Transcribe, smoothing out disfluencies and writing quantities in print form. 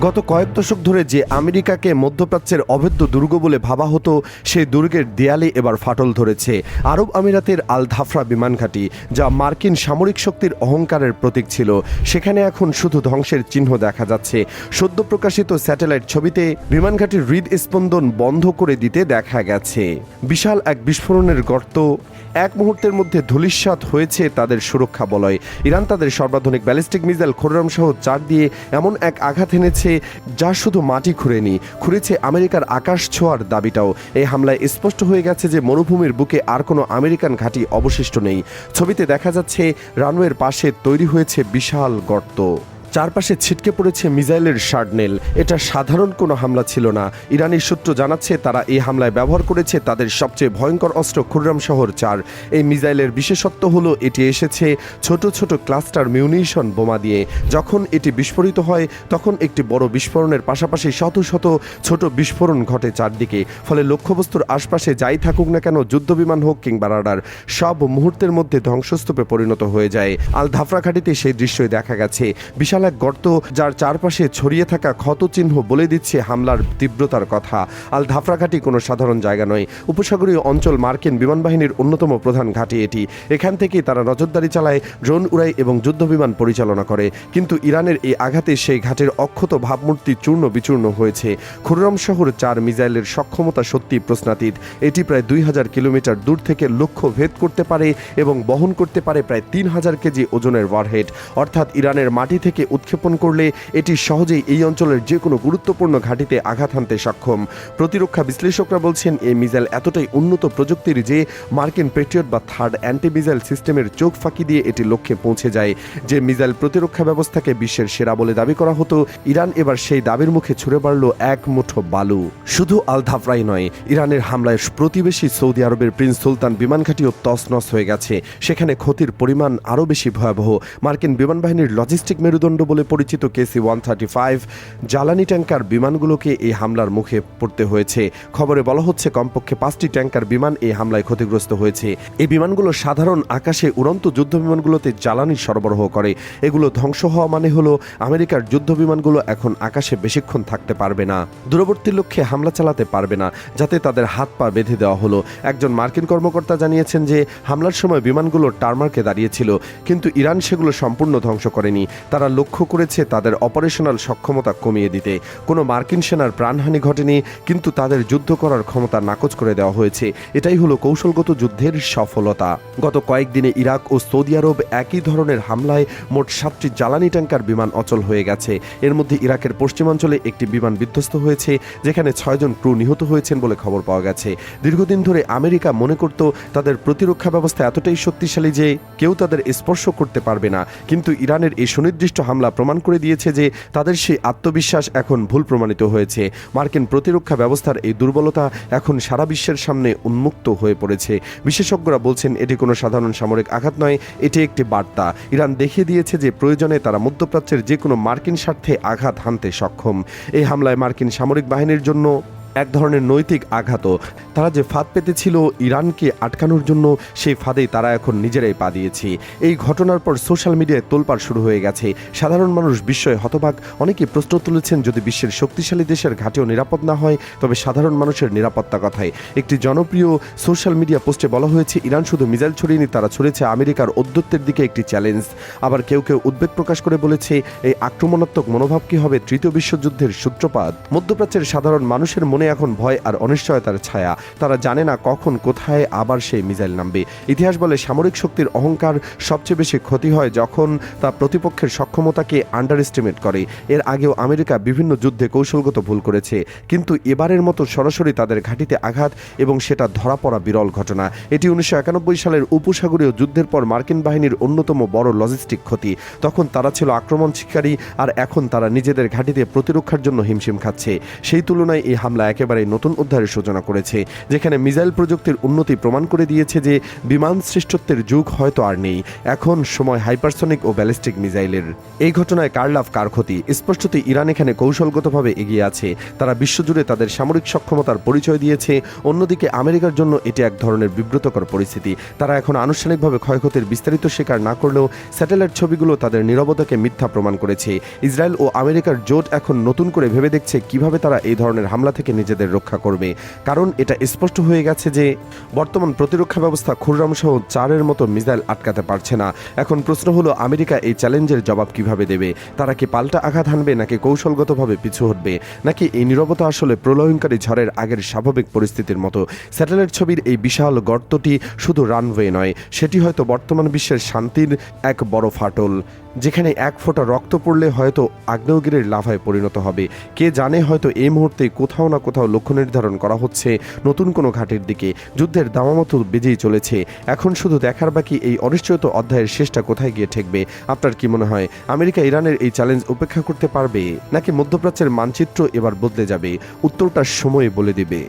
গত কয়েক দশক ধরে যে আমেরিকাকে মধ্যপ্রাচ্যের অভেদ্য দুর্গ বলে ভাবা হতো, সেই দুর্গের দেয়ালে এবার ফাটল ধরেছে আরব আমিরাতের আল ধাফরা বিমান ঘাঁটি, যা মার্কিন সামরিক শক্তির অহংকারের প্রতীক ছিল। সেখানে এখন শুধু ধ্বংসের চিহ্ন দেখা যাচ্ছে। সদ্য প্রকাশিত স্যাটেলাইট ছবিতে বিমান ঘাঁটির হৃদস্পন্দন বন্ধ করে দিতে দেখা গেছে। বিশাল এক বিস্ফোরণের গর্ত, এক মুহূর্তের মধ্যে ধূলিসাৎ হয়েছে তাদের সুরক্ষা বলয়। ইরান তাদের সর্বাধুনিক ব্যালিস্টিক মিসাইল খোররাম সহ 4 দিয়ে এমন এক আঘাত এনেছে যা শুধু মাটি খুঁড়েনি, খুঁড়েছে আমেরিকার আকাশ ছোঁয়ার দাবিটাও। এই হামলায় স্পষ্ট হয়ে গেছে যে মরুভূমির বুকে আর কোনো আমেরিকান ঘাঁটি অবশিষ্ট নেই। ছবিতে দেখা যাচ্ছে রানওয়ের পাশে তৈরি হয়েছে বিশাল গর্ত, চারপাশে ছিটকে পড়েছে মিসাইলের শার্ডনেল। এটা সাধারণ কোনো হামলা ছিল না। ইরানি সূত্র জানাচ্ছে তারা এই হামলায় ব্যবহার করেছে তাদের সবচেয়ে ভয়ঙ্কর অস্ত্র খোররাম শহর 4। এই মিসাইলের বিশেষত্ব হলো এটি এসেছে ছোট ছোট ক্লাস্টার মিউনিশন বোমা দিয়ে। যখন এটি বিস্ফোরিত হয় তখন একটি বড় বিস্ফোরণের পাশাপাশি শত শত ছোট বিস্ফোরণ ঘটে চারদিকে। ফলে লক্ষ্যবস্তুর আশপাশে যাই থাকুক না কেন, যুদ্ধবিমান হোক কিংবা রাডার, সব মুহূর্তের মধ্যে ধ্বংসস্তূপে পরিণত হয়ে যায়। আল ধাফরা ঘাঁটিতে সেই দৃশ্যই দেখা গেছে। বিশাল এক গর্ত, যার চারপাশে ছড়িয়ে থাকা ক্ষতচিহ্ন বলে দিচ্ছে হামলার তীব্রতার কথা। আল ধাফরা ঘাঁটি কোনো সাধারণ জায়গা নয়। উপসাগরীয় অঞ্চল মার্কিন বিমান বাহিনীর অন্যতম প্রধান ঘাঁটি এটি। এখান থেকেই তারা নজরদারি চালায়, ড্রোন উড়ায় এবং যুদ্ধবিমান পরিচালনা করে। কিন্তু ইরানের এই আঘাতে সেই ঘাটের অক্ষত ভাবমূর্তি চূর্ণ বিচূর্ণ হয়েছে। খোররাম শহর 4 মিসাইলের সক্ষমতা সত্যি প্রশ্নাতীত। এটি প্রায় 2000 কিলোমিটার দূর থেকে লক্ষ্য ভেদ করতে পারে এবং বহন করতে পারে প্রায় 3000 কেজি ওজনের ওয়ারহেড। অর্থাৎ ইরানের মাটি থেকে উৎক্ষেপণ করলে এটি সহজেই এই অঞ্চলের যে কোনো গুরুত্বপূর্ণ ঘাঁটিতে আঘাত হানতে সক্ষম। প্রতিরক্ষা বিশ্লেষকরা বলছেন এই মিসাইল এতটাই উন্নত প্রযুক্তির যে মার্কিন পেট্রিয়ট বা থার্ড অ্যান্টি মিসাইল সিস্টেমের চোখ ফাঁকি দিয়ে এটি লক্ষ্যে পৌঁছে যায়। যে মিসাইল প্রতিরক্ষা ব্যবস্থাকে বিশ্বের সেরা বলে দাবি করা হতো, ইরান এবার সেই দাবির মুখে ছুড়ে বাড়ল এক মুঠো বালু। শুধু আল ধাফরাই নয়, ইরানের হামলায় প্রতিবেশী সৌদি আরবের প্রিন্স সুলতান বিমান ঘাঁটিও তছনছ হয়ে গেছে। সেখানে ক্ষতির পরিমাণ আরও বেশি ভয়াবহ। মার্কিন বিমান বাহিনীর লজিস্টিক মেরুদণ্ড বলে পরিচিত KC-135 জ্বালানি ট্যাঙ্কার বিমানগুলোকে এই হামলার মুখে পড়তে হয়েছে। খবরে বলা হচ্ছে কমপক্ষে 5টি ট্যাঙ্কার বিমান এই হামলায় ক্ষতিগ্রস্ত হয়েছে। এই বিমানগুলো সাধারণ আকাশে উড়ন্ত যুদ্ধ বিমানগুলোতে জ্বালানি সরবরাহ করে। এগুলো ধ্বংস হওয়া মানে হলো আমেরিকার যুদ্ধ বিমানগুলো এখন আকাশে বেশিক্ষণ থাকতে পারবে না, দূরবর্তী লক্ষ্যে হামলা চালাতে পারবে না, যাতে তাদের হাত পা বেঁধে দেওয়া হলো। একজন মার্কিন কর্মকর্তা জানিয়েছেন যে হামলার সময় বিমানগুলো টারমার্কে দাঁড়িয়েছিল, কিন্তু ইরান সেগুলো সম্পূর্ণ ধ্বংস করেনি। তারা লক্ষ্য করেছে তাদের অপারেশনাল সক্ষমতা কমিয়ে দিতে। কোনো মার্কিন সেনার প্রাণহানি ঘটেনি, কিন্তু তাদের যুদ্ধ করার ক্ষমতা নাকচ করে দেওয়া হয়েছে। এটাই হলো কৌশলগত যুদ্ধের সফলতা। গত কয়েকদিনে ইরাক ও সৌদি আরব একই ধরনের হামলায় মোট 7টি জ্বালানি ট্যাঙ্কার বিমান অচল হয়ে গেছে। এর মধ্যে ইরাকের পশ্চিমাঞ্চলে একটি বিমান বিধ্বস্ত হয়েছে, যেখানে 6 জন ক্রু নিহত হয়েছেন বলে খবর পাওয়া গেছে। দীর্ঘদিন ধরে আমেরিকা মনে করত তাদের প্রতিরক্ষা ব্যবস্থা এতটাই শক্তিশালী যে কেউ তাদের স্পর্শ করতে পারবে না, কিন্তু ইরানের এই সুনির্দিষ্ট হামলা প্রমাণ করে দিয়েছে যে তাদের সেই আত্মবিশ্বাস এখন ভুল প্রমাণিত হয়েছে। মার্কিন প্রতিরক্ষা ব্যবস্থার এই দুর্বলতা এখন সারা বিশ্বের সামনে উন্মুক্ত হয়ে পড়েছে। বিশেষজ্ঞরা বলছেন এটি কোনো সাধারণ সামরিক আঘাত নয়, এটি একটি বার্তা। ইরান দেখিয়ে দিয়েছে যে প্রয়োজনে তারা মধ্যপ্রাচ্যের যে কোনো মার্কিন স্বার্থে আঘাত হানতে সক্ষম। এই হামলায় মার্কিন সামরিক বাহিনীর জন্য এক ধরনের নৈতিক আঘাতও। তারা যে ফাঁদ পেতেছিল ইরানকে আটকানোর জন্য, সেই ফাঁদেই তারা এখন নিজেরাই পা দিয়েছে। এই ঘটনার পর সোশ্যাল মিডিয়ায় তোলপাড় শুরু হয়ে গেছে। সাধারণ মানুষ বিস্ময়ে হতবাক। অনেকে প্রশ্ন তুলেছেন, যদি বিশ্বের শক্তিশালী দেশের ঘাঁটিও নিরাপদ না হয়, তবে সাধারণ মানুষের নিরাপত্তা কথায়। একটি জনপ্রিয় সোশ্যাল মিডিয়া পোস্টে বলা হয়েছে, ইরান শুধু মিসাইল ছড়িয়েনি, তারা ছড়িয়েছে আমেরিকার ঔদ্ধত্যের দিকে একটি চ্যালেঞ্জ। আবার কেউ কেউ উদ্বেগ প্রকাশ করে বলেছে, এই আক্রমণাত্মক মনোভাব কি হবে তৃতীয় বিশ্বযুদ্ধের সূত্রপাত? মধ্যপ্রাচ্যের সাধারণ মানুষের মনে এখন ভয় আর অনিশ্চয়তার ছায়া। তারা জানে না কখন কোথায় আবার সেই মিসাইল নামবে। ইতিহাস বলে সামরিক শক্তির অহংকার সবচেয়ে বেশি ক্ষতি হয় যখন তা প্রতিপক্ষের সক্ষমতাকে আন্ডার এস্টিমেট করে। এর আগেও আমেরিকা বিভিন্ন যুদ্ধে কৌশলগত ভুল করেছে, কিন্তু এবারের মতো সরাসরি তাদের ঘাঁটিতে আঘাত এবং সেটা ধরা পড়া বিরল ঘটনা। এটি 1991 সালের উপসাগরীয় যুদ্ধের পর মার্কিন বাহিনীর অন্যতম বড় লজিস্টিক ক্ষতি। তখন তারা ছিল আক্রমণ শিকারী, আর এখন তারা নিজেদের ঘাঁটিতে প্রতিরক্ষার জন্য হিমশিম খাচ্ছে। সেই তুলনায় এই হামলা একেবারে নতুন অধ্যায়ের সূচনা করেছে, যেখানে মিসাইল প্রযুক্তির উন্নতি প্রমাণ করে দিয়েছে যে বিমান শ্রেষ্ঠত্বের যুগ হয়তো আর নেই, এখন সময় হাইপারসনিক ও ব্যালিস্টিক মিসাইলের। এই ঘটনায় কার লাভ কার ক্ষতি? স্পষ্টতই ইরান এখানে কৌশলগতভাবে এগিয়ে আছে, তারা বিশ্বজুড়ে তাদের সামরিক সক্ষমতার পরিচয় দিয়েছে। অন্যদিকে আমেরিকার জন্য এটি এক ধরনের বিব্রতকর পরিস্থিতি। তারা এখন আনুষ্ঠানিকভাবে ক্ষয়ক্ষতির বিস্তারিত স্বীকার না করলেও স্যাটেলাইট ছবিগুলো তাদের নীরবতাকে মিথ্যা প্রমাণ করেছে। ইসরায়েল ও আমেরিকার জোট এখন নতুন করে ভেবে দেখছে কিভাবে তারা এই ধরনের হামলা থেকে নিজেদের রক্ষা করবে, কারণ এটা স্পষ্ট হয়ে গেছে যে বর্তমান প্রতিরক্ষা ব্যবস্থা খুররামসহ 4-এর মতো মিসাইল আটকাতে পারছে না। এখন প্রশ্ন হলো আমেরিকা এই চ্যালেঞ্জের জবাব কিভাবে দেবে? তারা কি পাল্টা আঘাত হানবে, নাকি কৌশলগতভাবে পিছু হটবে, নাকি এই নীরবতা আসলে প্রলয়ঙ্কারী ঝড়ের আগের স্বাভাবিক পরিস্থিতির মতো? স্যাটেলাইট ছবির এই বিশাল গর্তটি শুধু রানওয়ে নয়, সেটি হয়তো বর্তমান বিশ্বের শান্তির এক বড় ফাটল, যেখানে এক ফোঁটা রক্ত পড়লে হয়তো আগ্নেয়গিরির লাভায় পরিণত হবে। কে জানে, হয়তো এই মুহূর্তে কোথাও না কোথাও লক্ষ্য নির্ধারণ করা হচ্ছে নতুন কোনো ঘাটির দিকে। যুদ্ধের দামামতো বেজেই চলেছে, এখন শুধু দেখার বাকি এই অনিশ্চয়ত অধ্যায়ের শেষটা কোথায় গিয়ে ঠেকবে। আপনার কি মনে হয়, আমেরিকা ইরানের এই চ্যালেঞ্জ উপেক্ষা করতে পারবে, নাকি মধ্যপ্রাচ্যের মানচিত্র এবার বদলে যাবে? উত্তরটা সময় বলে দিবে।